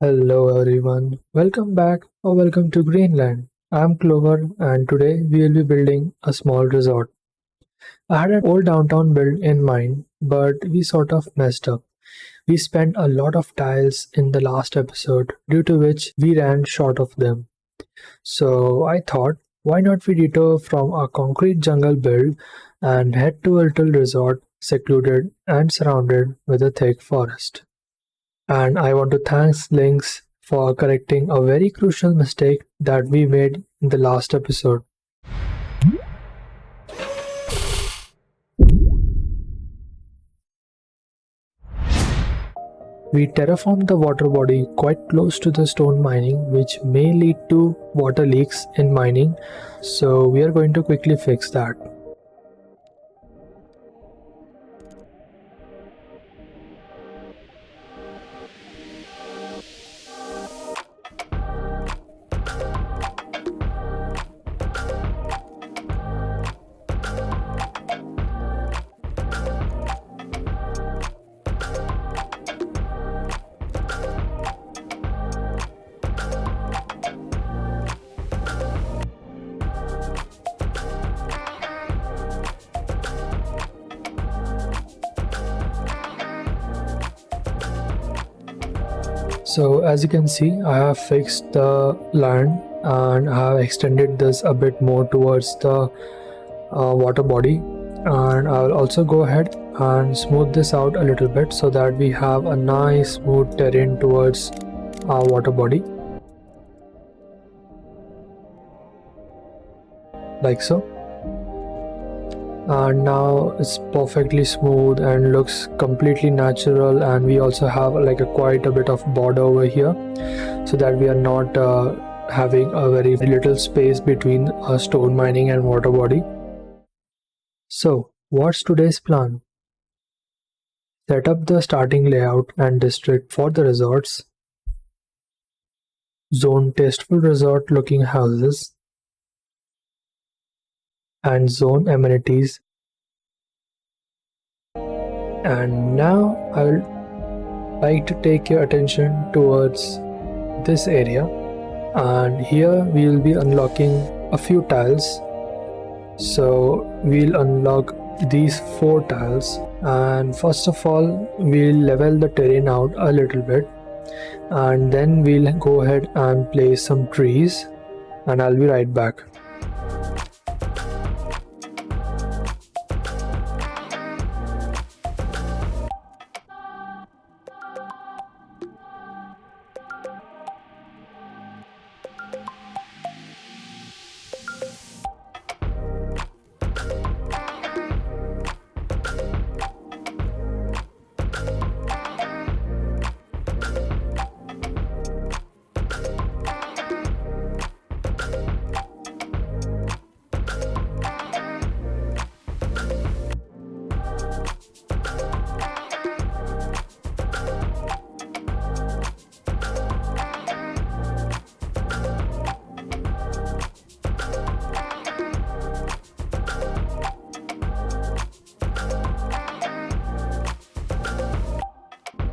Hello everyone, welcome back or welcome to Greenland. I'm Clover and today we will be building a small resort. I had an old downtown build in mind, but we sort of messed up. We spent a lot of tiles in the last episode, due to which we ran short of them. So I thought, why not we detour from our concrete jungle build and head to a little resort secluded and surrounded with a thick forest. And I want to thank Links for correcting a very crucial mistake that we made in the last episode. We terraformed the water body quite close to the stone mining, which may lead to water leaks in mining, so we are going to quickly fix that. So as you can see, I have fixed the land and I have extended this a bit more towards the water body, and I will also go ahead and smooth this out a little bit so that we have a nice smooth terrain towards our water body, like so. And now it's perfectly smooth and looks completely natural, and we also have like quite a bit of border over here so that we are not having a very little space between stone mining and water body. So what's today's plan? Set up the starting layout and district for the resorts, zone tasteful resort looking houses, and zone amenities. And now I would like to take your attention towards this area, and here we will be unlocking a few tiles. So we'll unlock these 4 tiles, and first of all we'll level the terrain out a little bit, and then we'll go ahead and place some trees, and I'll be right back.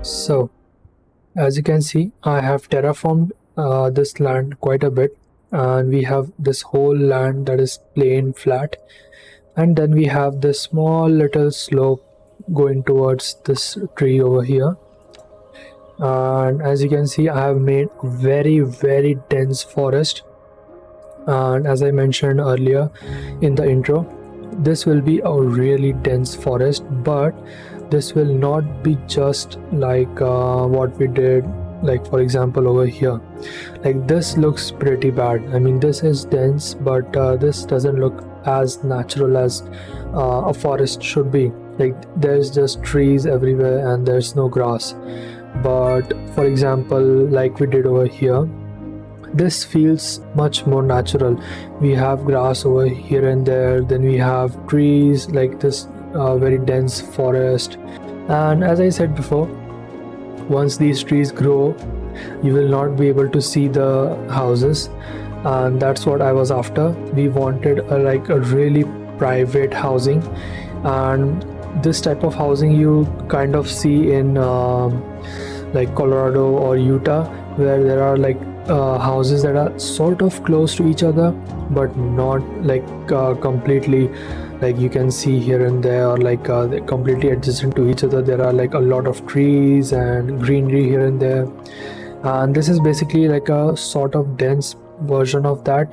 So as you can see, I have terraformed this land quite a bit, and we have this whole land that is plain flat, and then we have this small little slope going towards this tree over here. And as you can see, I have made a very dense forest, and as I mentioned earlier in the intro, this will be a really dense forest, but this will not be just like what we did, like for example over here. Like this looks pretty bad. I mean, this is dense, but this doesn't look as natural as a forest should be. Like there's just trees everywhere and there's no grass. But for example, like we did over here, this feels much more natural. We have grass over here and there, then we have trees, like this very dense forest. And as I said before, once these trees grow, you will not be able to see the houses, and that's what I was after. We wanted like a really private housing, and this type of housing you kind of see in like Colorado or Utah, where there are like houses that are sort of close to each other but not like completely, like you can see here and there, or like they're completely adjacent to each other. There are like a lot of trees and greenery here and there, and this is basically like a sort of dense version of that,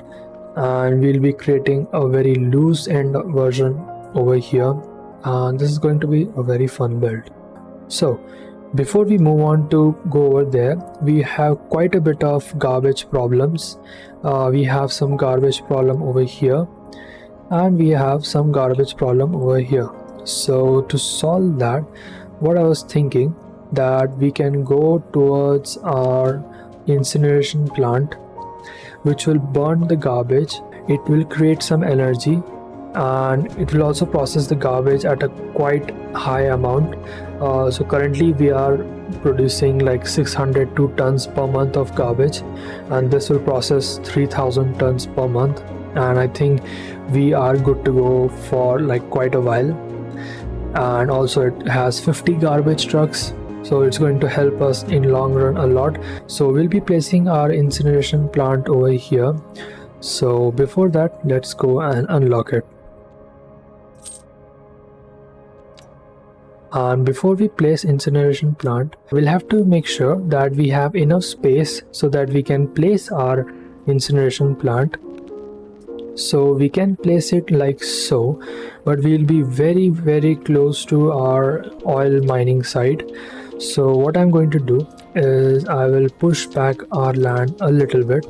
and we'll be creating a very loose end version over here, and this is going to be a very fun build. So before we move on to go over there, we have quite a bit of garbage problems. We have some garbage problem over here, and we have some garbage problem over here. So to solve that, what I was thinking, that we can go towards our incineration plant, which will burn the garbage. It will create some energy, and it will also process the garbage at a quite high amount. So currently we are producing like 602 tons per month of garbage, and this will process 3000 tons per month, and I think we are good to go for like quite a while. And also it has 50 garbage trucks, so it's going to help us in long run a lot. So we'll be placing our incineration plant over here. So before that, let's go and unlock it. And before we place incineration plant, we'll have to make sure that we have enough space so that we can place our incineration plant. So we can place it like so, but we'll be very close to our oil mining site. So what I'm going to do is I will push back our land a little bit.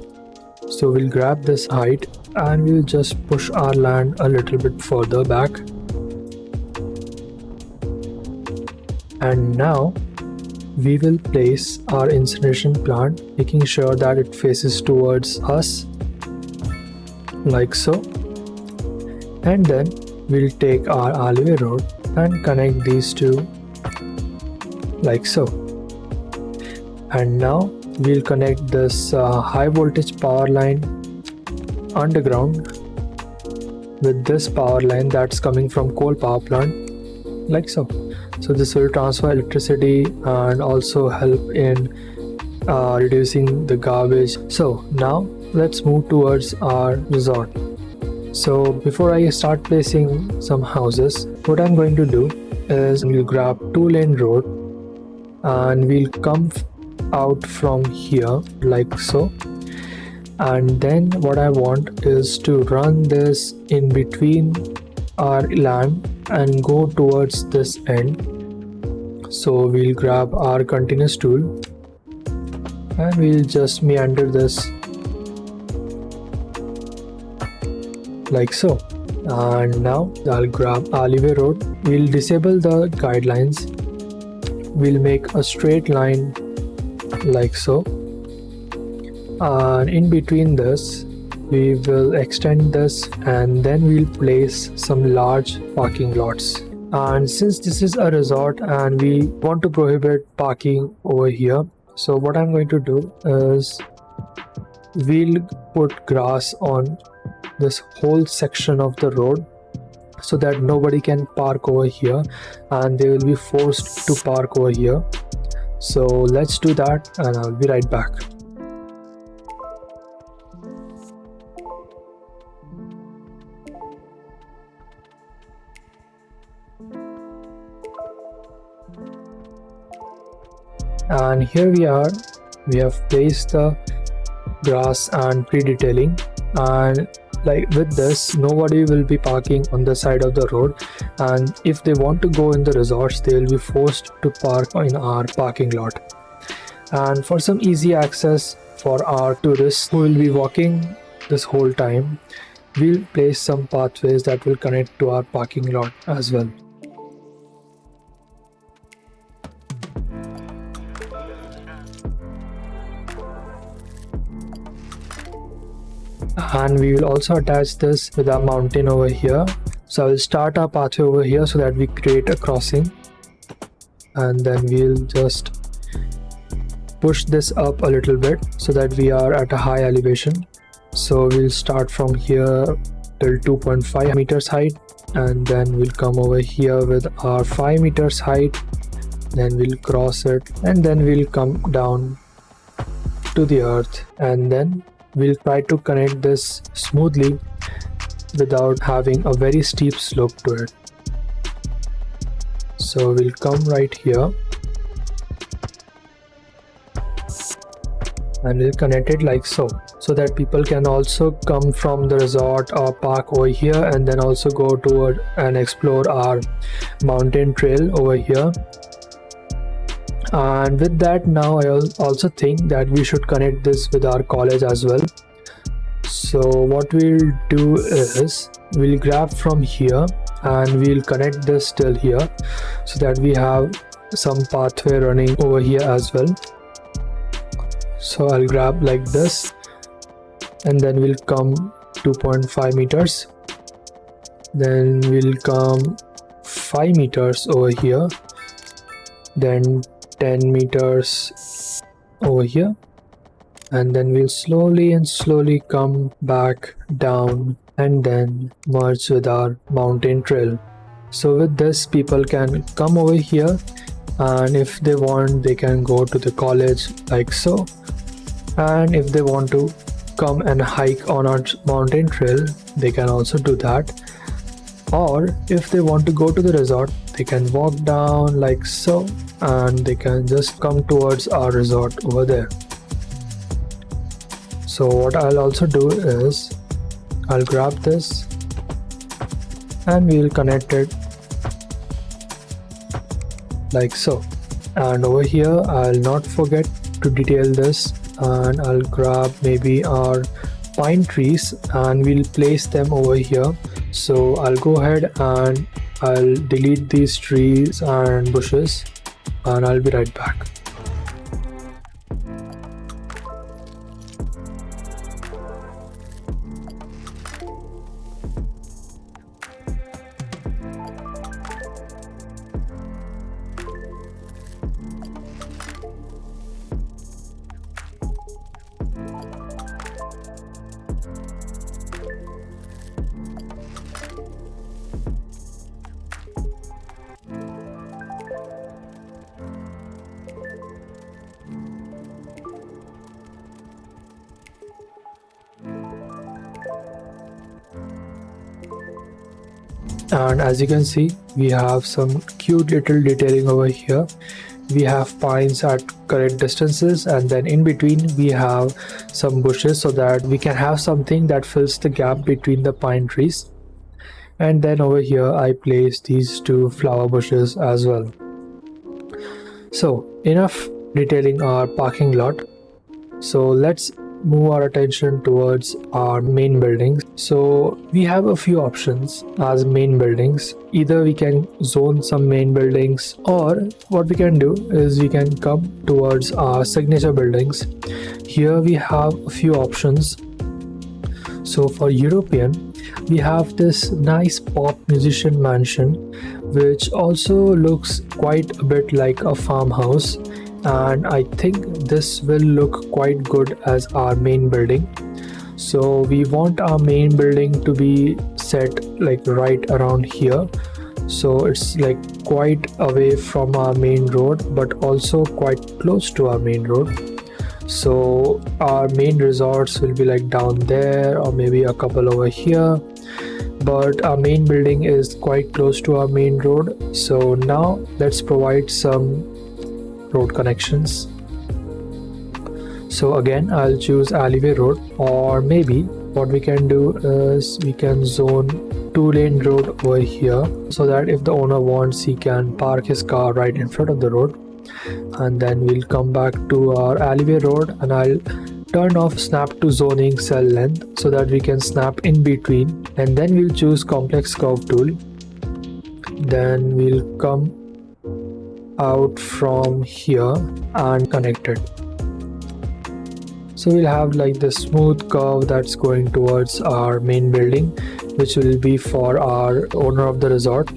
So we'll grab this height and we'll just push our land a little bit further back. And now we will place our incineration plant, making sure that it faces towards us like so. And then we'll take our alleyway road and connect these two like so. And now we'll connect this high voltage power line underground with this power line that's coming from coal power plant like so. So this will transfer electricity and also help in reducing the garbage. So now let's move towards our resort. So before I start placing some houses, what I'm going to do is we'll grab 2-lane road and we'll come out from here like so. And then what I want is to run this in between our land and go towards this end. So we'll grab our continuous tool and we'll just meander this like so. And now I'll grab alleyway road. We'll disable the guidelines. We'll make a straight line like so, and in between this we will extend this, and then we'll place some large parking lots. And since this is a resort and we want to prohibit parking over here, so what I'm going to do is we'll put grass on this whole section of the road so that nobody can park over here and they will be forced to park over here. So let's do that and I'll be right back. And here we are. We have placed the grass and pre-detailing, and like with this nobody will be parking on the side of the road, and if they want to go in the resorts they will be forced to park in our parking lot. And for some easy access for our tourists who will be walking this whole time, we'll place some pathways that will connect to our parking lot as well. And we will also attach this with our mountain over here. So I will start our pathway over here so that we create a crossing, and then we'll just push this up a little bit so that we are at a high elevation. So we'll start from here till 2.5 meters height, and then we'll come over here with our 5 meters height, then we'll cross it, and then we'll come down to the earth, and then we'll try to connect this smoothly without having a very steep slope to it. So we'll come right here and we'll connect it like so that people can also come from the resort or park over here and then also go toward and explore our mountain trail over here. And with that, now I also think that we should connect this with our college as well. So what we'll do is we'll grab from here and we'll connect this till here so that we have some pathway running over here as well. So I'll grab like this and then we'll come 2.5 meters, then we'll come 5 meters over here, then 10 meters over here, and then we'll slowly come back down and then merge with our mountain trail. So with this, people can come over here, and if they want they can go to the college like so, and if they want to come and hike on our mountain trail they can also do that, or if they want to go to the resort they can walk down like so and they can just come towards our resort over there. So what I'll also do is I'll grab this and we'll connect it like so, and over here I'll not forget to detail this, and I'll grab maybe our pine trees and we'll place them over here. So I'll go ahead and I'll delete these trees and bushes and I'll be right back. And as you can see, we have some cute little detailing over here. We have pines at correct distances, and then in between we have some bushes so that we can have something that fills the gap between the pine trees. And then over here I placed these two flower bushes as well. So enough detailing our parking lot. So let's move our attention towards our main buildings. So we have a few options as main buildings. Either we can zone some main buildings, or what we can do is we can come towards our signature buildings. Here we have a few options. So for European, we have this nice pop musician mansion, which also looks quite a bit like a farmhouse, and I think this will look quite good as our main building. So we want our main building to be set like right around here, so it's like quite away from our main road but also quite close to our main road. So our main resorts will be like down there or maybe a couple over here, but our main building is quite close to our main road. So now let's provide some road connections. So again I'll choose alleyway road, or maybe what we can do is we can zone 2-lane road over here so that if the owner wants he can park his car right in front of the road. And then we'll come back to our alleyway road and I'll turn off snap to zoning cell length so that we can snap in between, and then we'll choose complex curve tool. Then we'll come out from here and connect it. So we'll have like the smooth curve that's going towards our main building, which will be for our owner of the resort.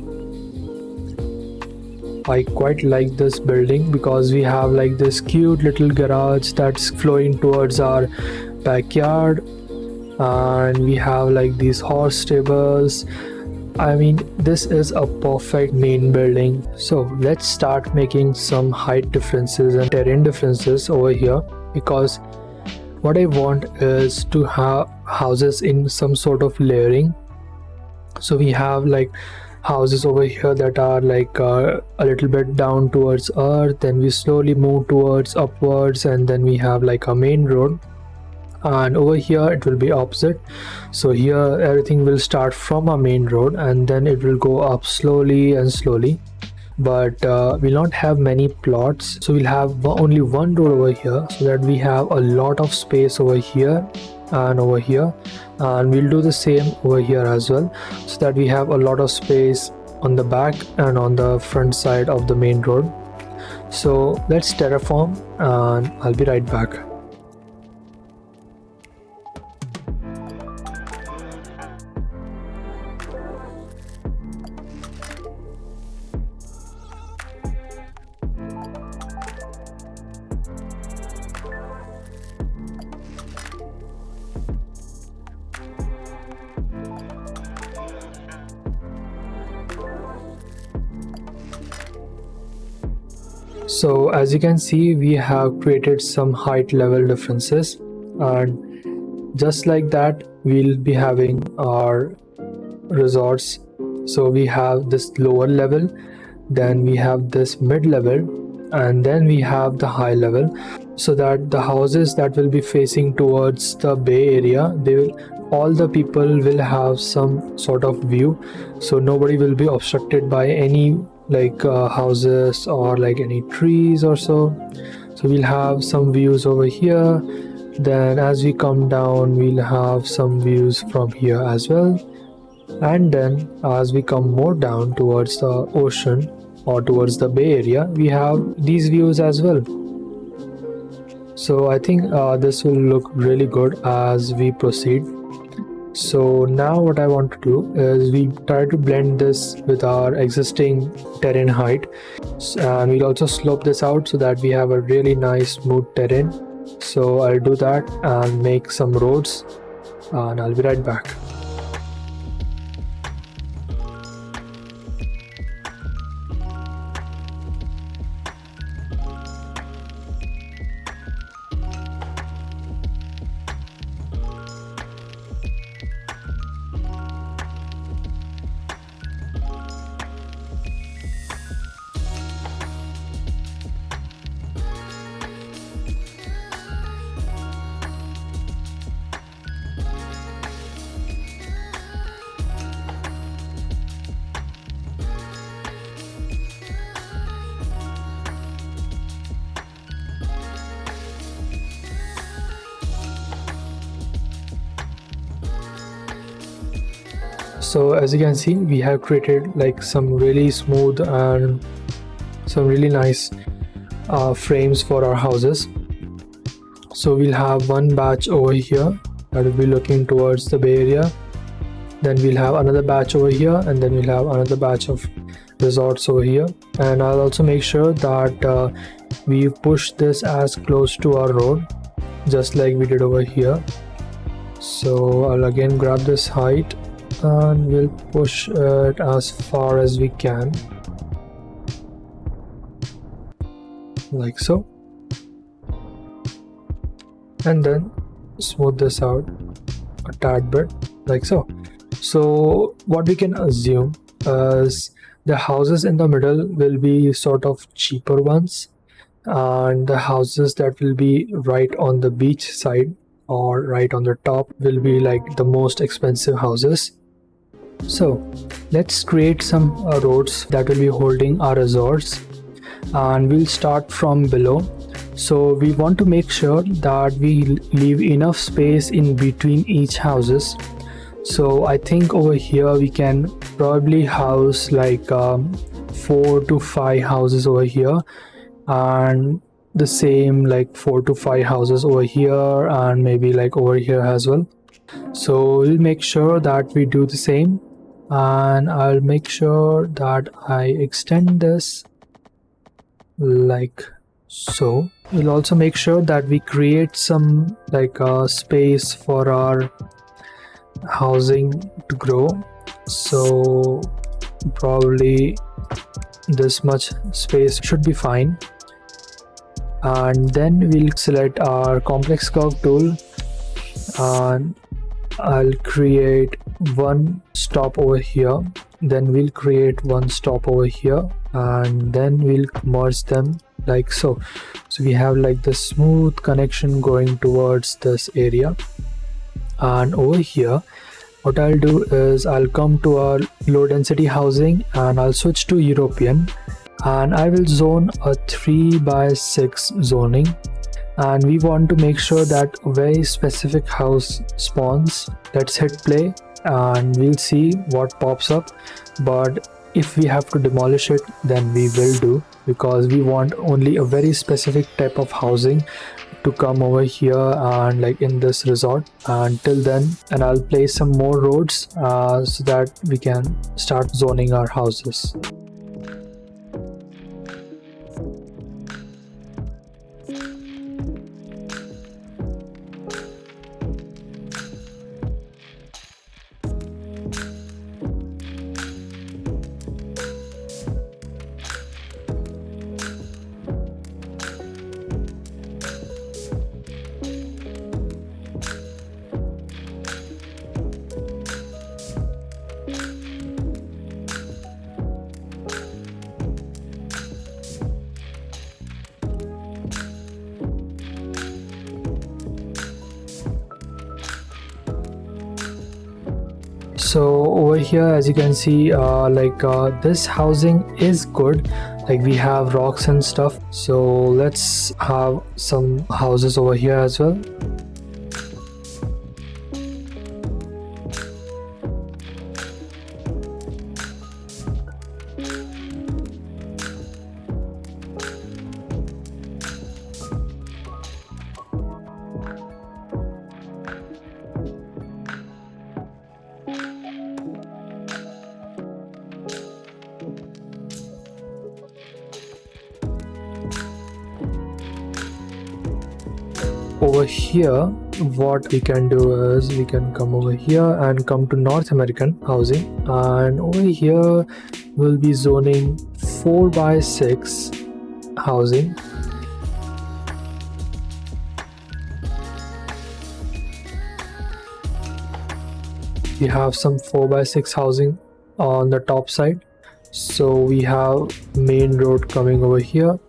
I quite like this building because we have like this cute little garage that's flowing towards our backyard, and we have like these horse stables. I mean, this is a perfect main building. So let's start making some height differences and terrain differences over here, because what I want is to have houses in some sort of layering. So we have like houses over here that are like a little bit down towards earth, then we slowly move towards upwards, and then we have like a main road, and over here it will be opposite. So here everything will start from a main road and then it will go up slowly and slowly, but we'll not have many plots, so we'll have only one road over here, so that we have a lot of space over here and over here, and we'll do the same over here as well, so that we have a lot of space on the back and on the front side of the main road. So let's terraform and I'll be right back. So as you can see, we have created some height level differences, and just like that we'll be having our resorts. So we have this lower level, then we have this mid level, and then we have the high level, so that the houses that will be facing towards the bay area, all the people will have some sort of view, so nobody will be obstructed by any like houses or like any trees or so. So we'll have some views over here, then as we come down we'll have some views from here as well, and then as we come more down towards the ocean or towards the bay area, we have these views as well. So I think this will look really good as we proceed. So now what I want to do is we try to blend this with our existing terrain height, and we'll also slope this out so that we have a really nice smooth terrain. So I'll do that and make some roads, and I'll be right back. So as you can see, we have created like some really smooth and some really nice frames for our houses. So we'll have one batch over here that will be looking towards the bay area, then we'll have another batch over here, and then we'll have another batch of resorts over here. And I'll also make sure that we push this as close to our road just like we did over here. So I'll again grab this height and we'll push it as far as we can, like so, and then smooth this out a tad bit, like so. So what we can assume is the houses in the middle will be sort of cheaper ones, and the houses that will be right on the beach side or right on the top will be like the most expensive houses. So let's create some roads that will be holding our resorts, and we'll start from below. So we want to make sure that we leave enough space in between each houses. So I think over here we can probably house like 4 to 5 houses over here, and the same like 4 to 5 houses over here, and maybe like over here as well. So we'll make sure that we do the same, and I'll make sure that I extend this like so. We'll also make sure that we create some like space for our housing to grow. So probably this much space should be fine. and then we'll select our complex curve tool, and I'll create one stop over here, then we'll create one stop over here, and then we'll merge them like so. So we have like the smooth connection going towards this area. And over here, what I'll do is I'll come to our low density housing and I'll switch to European, and I will zone a 3x6 zoning, and we want to make sure that a very specific house spawns. Let's hit play and we'll see what pops up, but if we have to demolish it, then we will do, because we want only a very specific type of housing to come over here and like in this resort. Until then, and I'll place some more roads so that we can start zoning our houses. So over here, as you can see, this housing is good, like we have rocks and stuff. So let's have some houses over here as well. Over here, what we can do is we can come over here and come to North American housing, and over here we'll be zoning 4x6 housing. We have some 4x6 housing on the top side. So we have main road coming over here,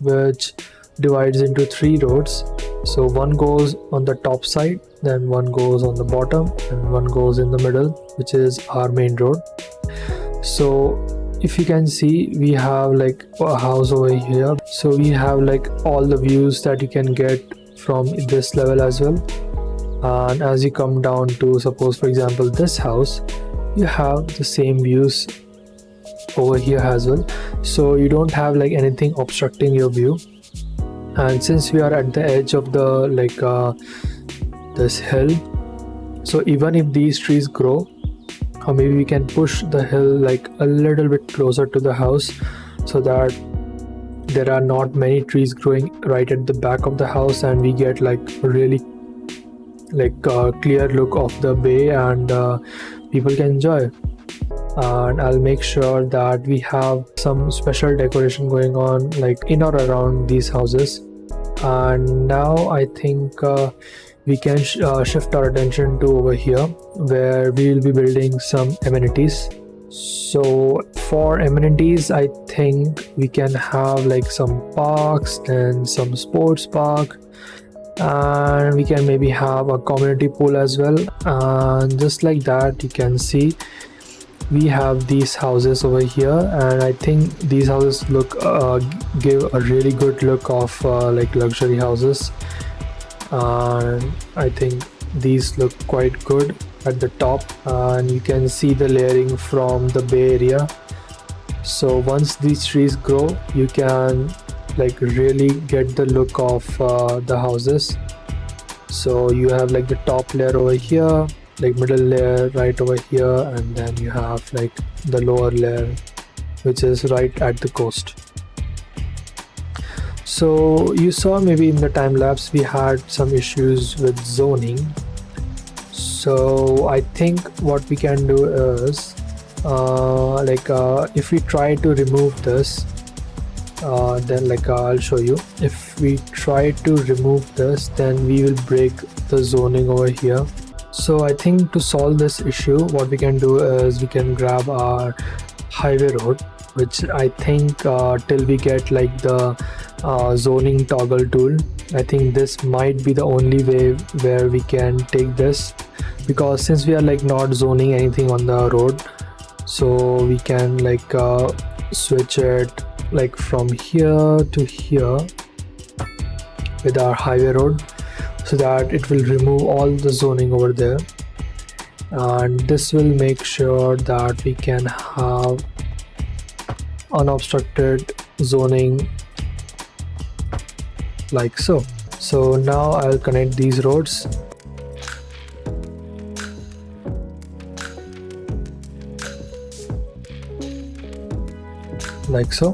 which divides into 3 roads. So one goes on the top side, then one goes on the bottom, and one goes in the middle, which is our main road. So if you can see, we have like a house over here. So we have like all the views that you can get from this level as well. And as you come down to, suppose for example, this house, you have the same views over here as well. So you don't have like anything obstructing your view. And since we are at the edge of the this hill, so even if these trees grow, or maybe we can push the hill like a little bit closer to the house, so that there are not many trees growing right at the back of the house, and we get like a really clear look of the bay, and people can enjoy. And I'll make sure that we have some special decoration going on like in or around these houses. And now I think we can shift our attention to over here, where we will be building some amenities. So for amenities, I think we can have like some parks and some sports park, and we can maybe have a community pool as well. And just like that, you can see we have these houses over here, and I think these houses look give a really good look of like luxury houses. And I think these look quite good at the top, and you can see the layering from the bay area. So once these trees grow, you can like really get the look of the houses. So you have like the top layer over here, like middle layer right over here, and then you have like the lower layer, which is right at the coast. So you saw maybe in the time lapse we had some issues with zoning. So I think what we can do is if we try to remove this, then I'll show you. If we try to remove this, then we will break the zoning over here. So I think to solve this issue, what we can do is we can grab our highway road, which I think till we get like the zoning toggle tool, I think this might be the only way where we can take this, because since we are like not zoning anything on the road, so we can like switch it like from here to here with our highway road, so that it will remove all the zoning over there, and this will make sure that we can have unobstructed zoning like so. So now I'll connect these roads. Like so,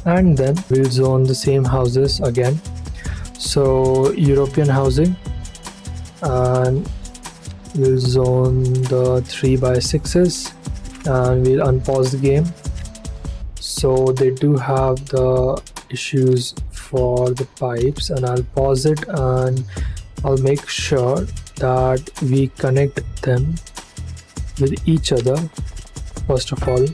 and then we'll zone the same houses again. So European housing, and we'll zone the 3x6s, and we'll unpause the game. So they do have the issues for the pipes, and I'll pause it and I'll make sure that we connect them with each other first of all.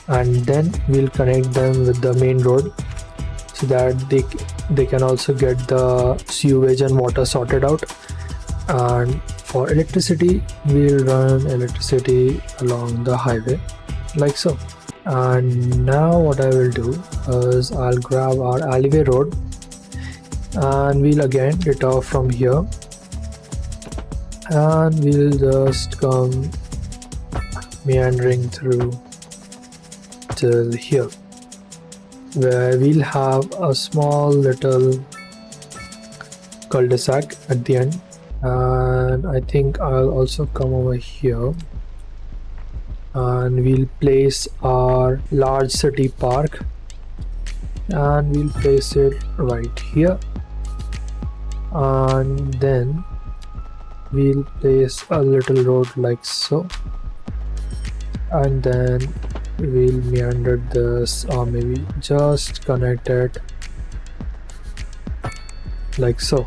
And then we'll connect them with the main road, so that they can also get the sewage and water sorted out. And for electricity, we'll run electricity along the highway like so. And now what I will do is I'll grab our alleyway road, and we'll again detour from here, and we'll just come meandering through till here, where we'll have a small little cul-de-sac at the end. And I think I'll also come over here, and we'll place our large city park, and we'll place it right here, and then we'll place a little road like so, and then we'll meander this, or maybe just connect it like so.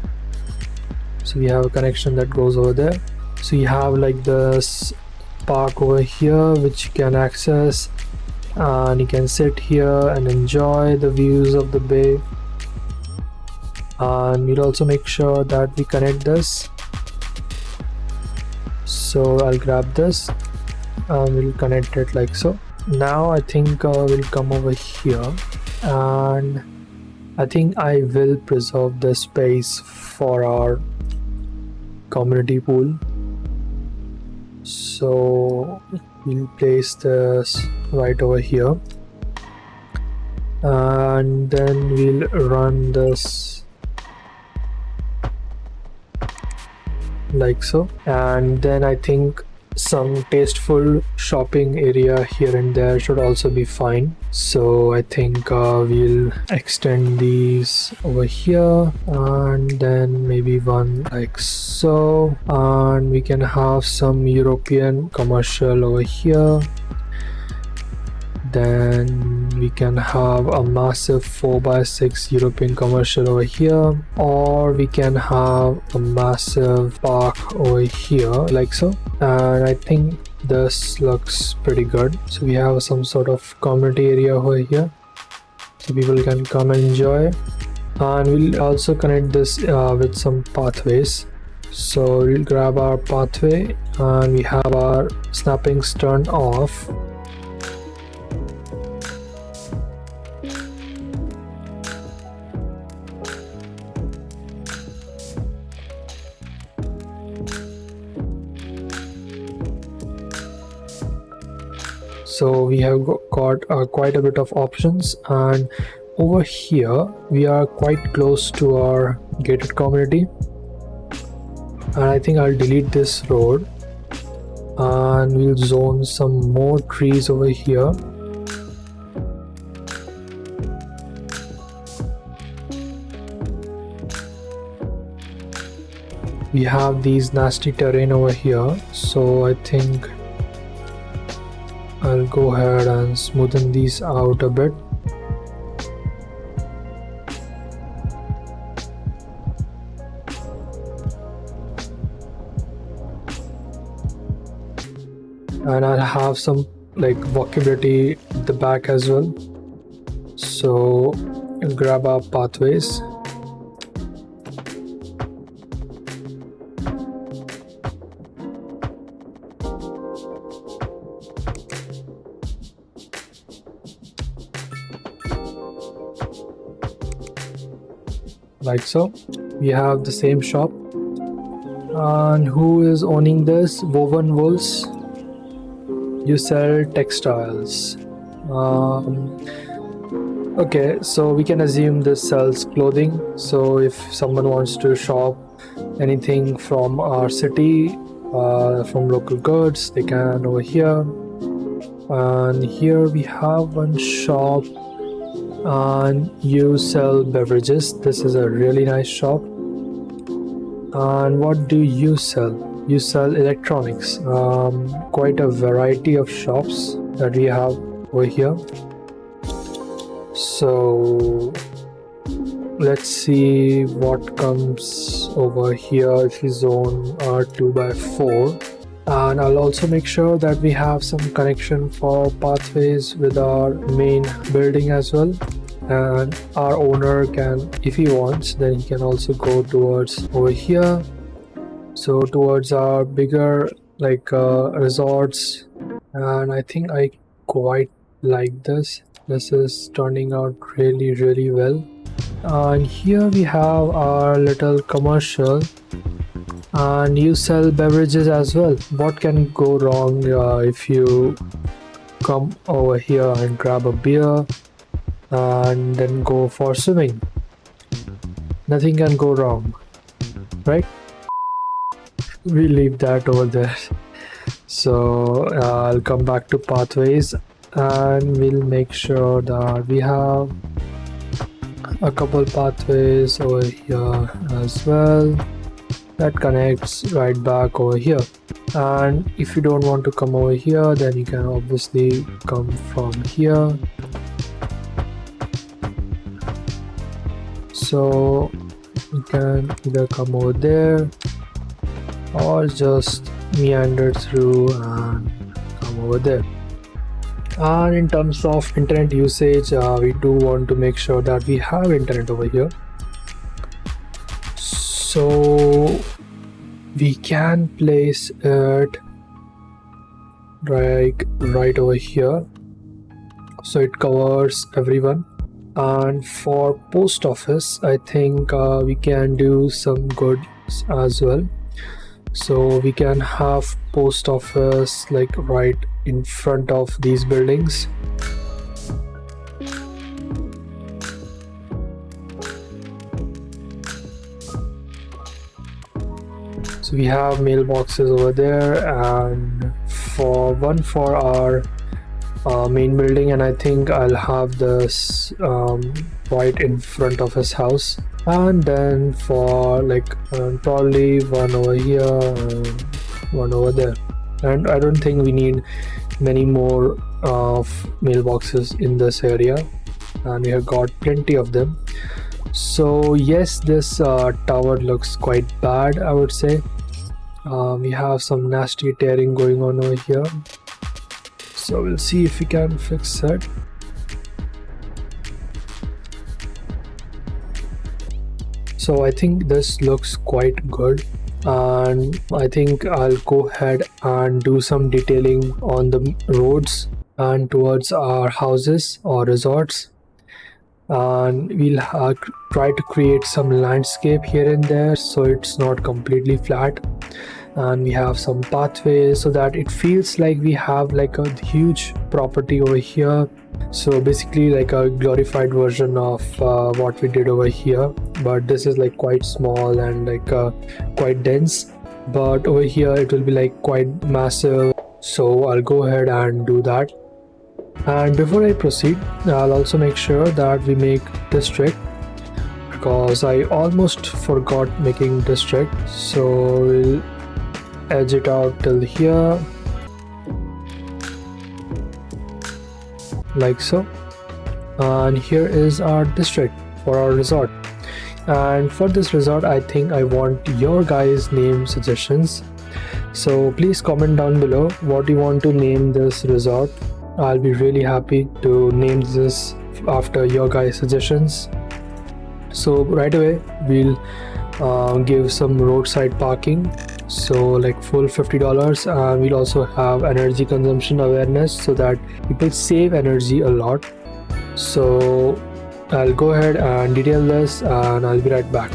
So we have a connection that goes over there. So you have like this park over here which you can access, and you can sit here and enjoy the views of the bay. And we'll also make sure that we connect this. So I'll grab this and we'll connect it like so. Now I think we'll come over here, and I think I will preserve the space for our community pool. So we'll place this right over here, and then we'll run this like so. And then I think some tasteful shopping area here and there should also be fine. So I think we'll extend these over here, and then maybe one like so, and we can have some European commercial over here. Then we can have a massive 4x6 European commercial over here, or we can have a massive park over here like so. And I think this looks pretty good. So we have some sort of community area over here, so people can come and enjoy. And we'll also connect this with some pathways. So we'll grab our pathway, and we have our snappings turned off. So we have got quite a bit of options, and over here we are quite close to our gated community. And I think I'll delete this road, and we'll zone some more trees over here. We have these nasty terrain over here, so I think I'll go ahead and smoothen these out a bit. And I'll have some like walkability at the back as well. So grab our pathways. Like so. We have the same shop. And who is owning this? Woven Wools. You sell textiles. Okay, so we can assume this sells clothing. So if someone wants to shop anything from our city, from local goods, they can over here. And here we have one shop, and you sell beverages. This is a really nice shop. And what do you sell? You sell electronics. Quite a variety of shops that we have over here. So let's see what comes over here if we zone our 2x4. And I'll also make sure that we have some connection for pathways with our main building as well. And our owner can, if he wants, then he can also go towards over here. So towards our bigger like resorts. And I think I quite like this. This is turning out really well. And here we have our little commercial. And you sell beverages as well. What can go wrong if you come over here and grab a beer and then go for swimming? Nothing can go wrong, right? We leave that over there. So I'll come back to pathways, and we'll make sure that we have a couple pathways over here as well that connects right back over here. And if you don't want to come over here, then you can obviously come from here. So you can either come over there or just meander through and come over there. And in terms of internet usage, we do want to make sure that we have internet over here. So we can place it right over here, so it covers everyone. And for post office, I think we can do some good as well. So we can have post office like right in front of these buildings. So we have mailboxes over there, and for our main building, and I think I'll have this right in front of his house. And then for like probably one over here and one over there. And I don't think we need many more mailboxes in this area, and we have got plenty of them. So yes, this tower looks quite bad, I would say. We have some nasty tearing going on over here, so we'll see if we can fix it. So I think this looks quite good, and I think I'll go ahead and do some detailing on the roads and towards our houses or resorts. And we'll try to create some landscape here and there so it's not completely flat. And we have some pathways so that it feels like we have like a huge property over here. So basically like a glorified version of what we did over here, but this is like quite small and like quite dense. But over here it will be like quite massive, so I'll go ahead and do that. And before I proceed, I'll also make sure that we make district, because I almost forgot making district. So we'll edge it out till here. like so. And here is our district for our resort. And for this resort, I think I want your guys' name suggestions. So please comment down below what you want to name this resort. I'll be really happy to name this after your guys' suggestions. So right away we'll give some roadside parking, so like full $50, and we'll also have energy consumption awareness so that people save energy a lot. So I'll go ahead and detail this, and I'll be right back.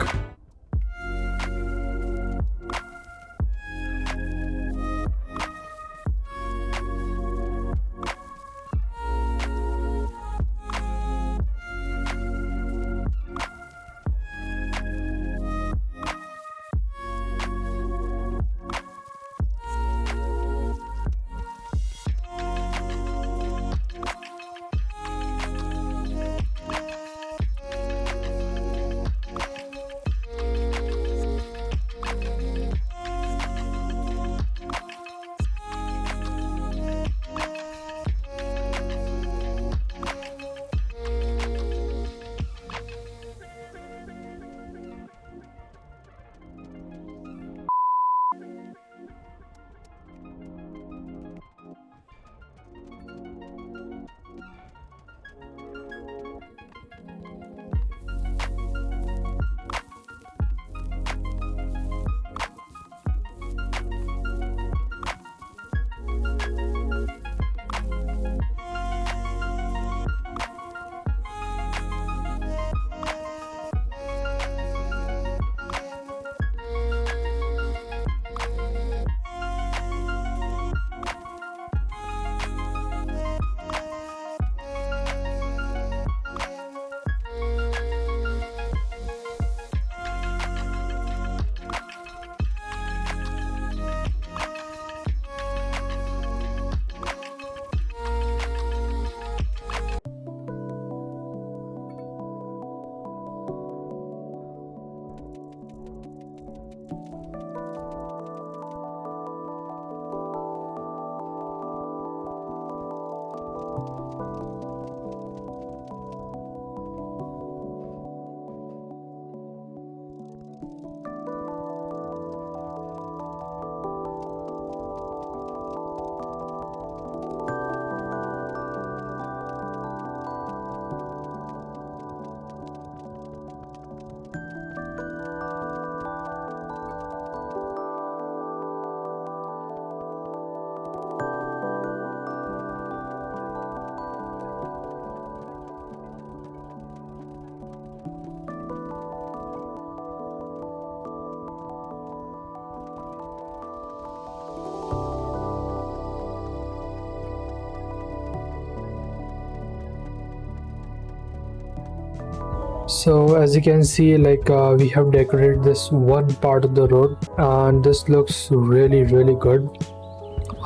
So as you can see, like we have decorated this one part of the road, and this looks really good.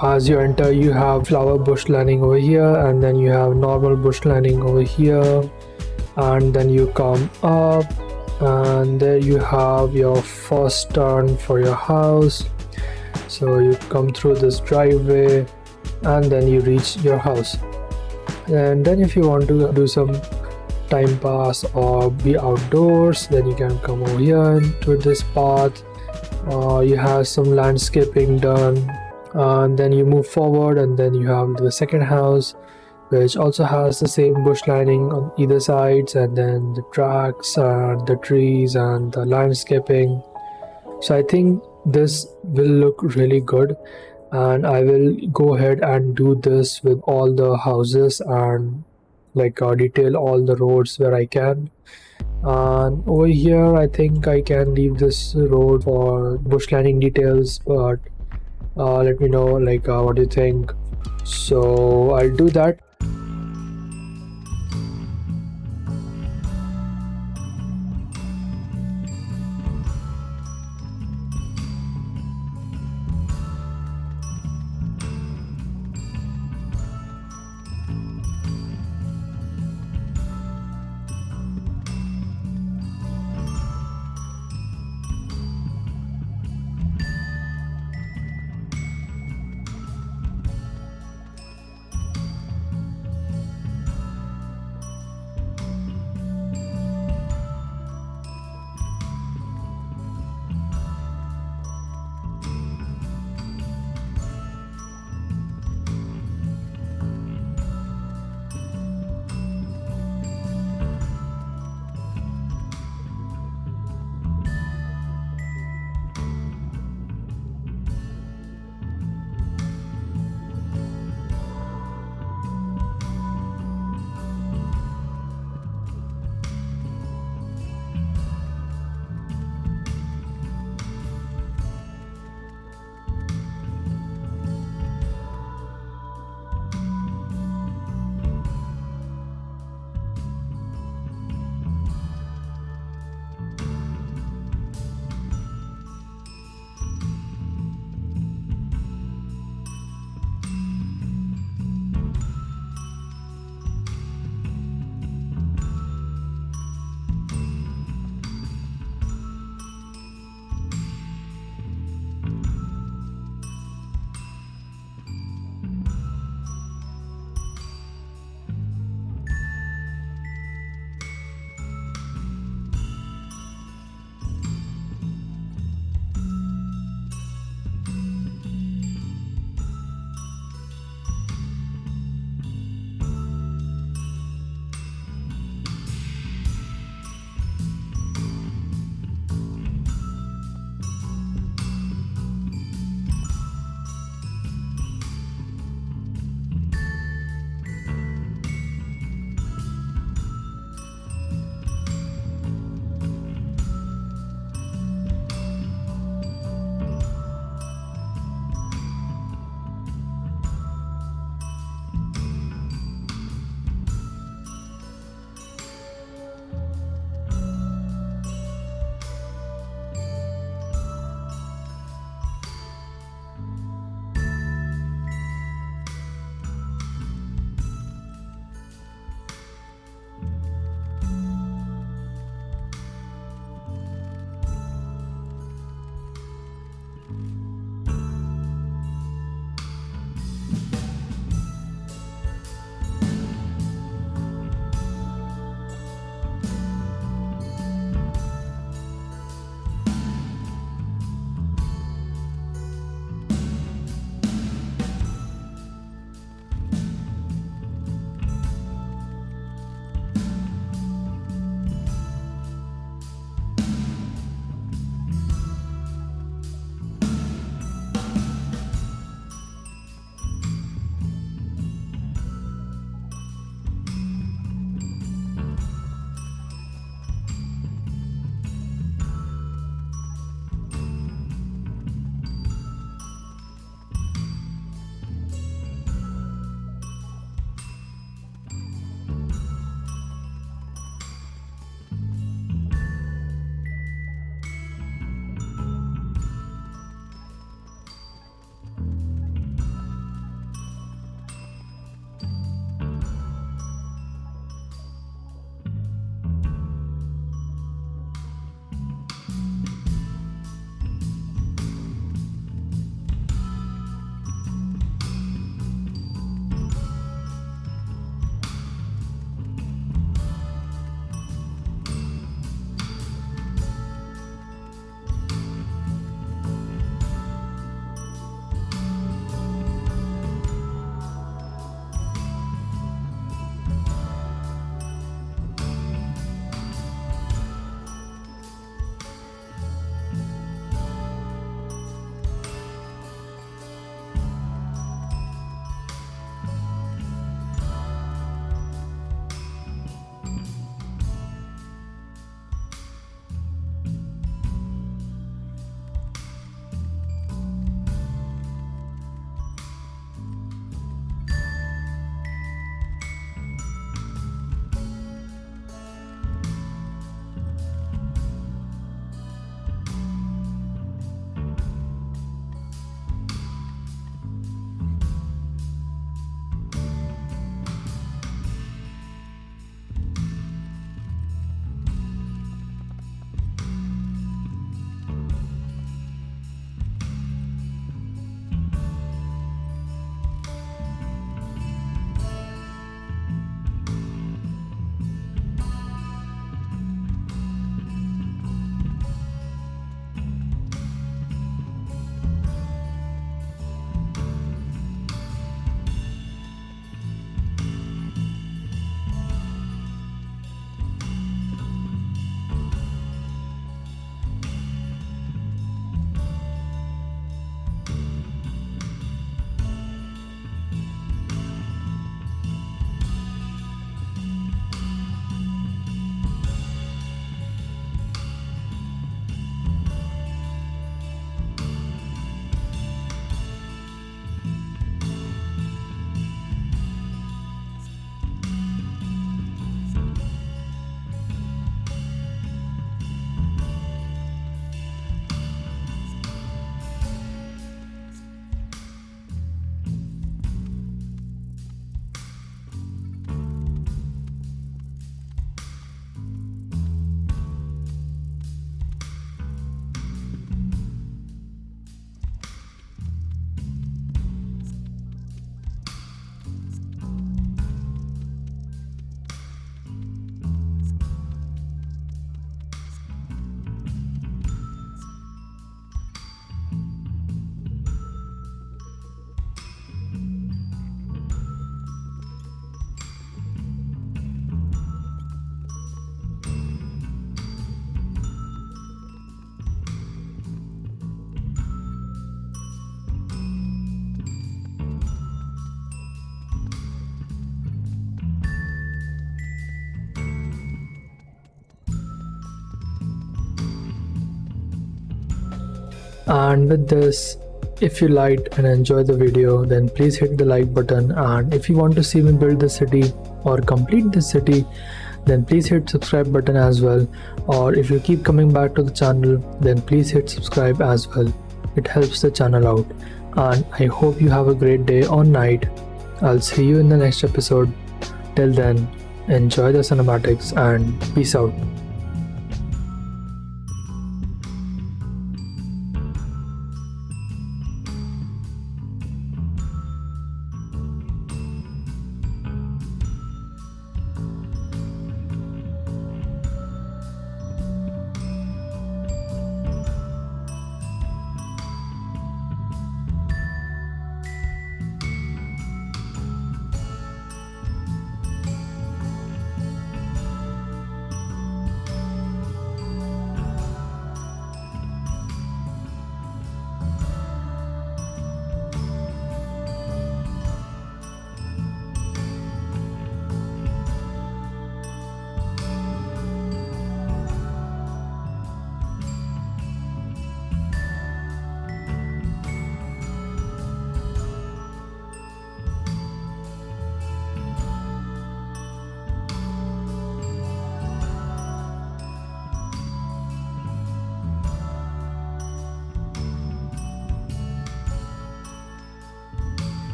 As you enter, you have flower bush lining over here, and then you have normal bush lining over here, and then you come up, and there you have your first turn for your house. So you come through this driveway, and then you reach your house. And then if you want to do some time pass or be outdoors, then you can come over here to this path. You have some landscaping done, and then you move forward, and then you have the second house, which also has the same bush lining on either sides, and then the tracks and the trees and the landscaping. So I think this will look really good, and I will go ahead and do this with all the houses and like detail all the roads where I can. And over here I think I can leave this road for bush lining details, but let me know like what do you think. So I'll do that. And with this, if you liked and enjoyed the video, then please hit the like button, and if you want to see me build the city or complete the city, then please hit subscribe button as well. Or if you keep coming back to the channel, then please hit subscribe as well. It helps the channel out. And I hope you have a great day or night. I'll see you in the next episode. Till then, enjoy the cinematics and peace out.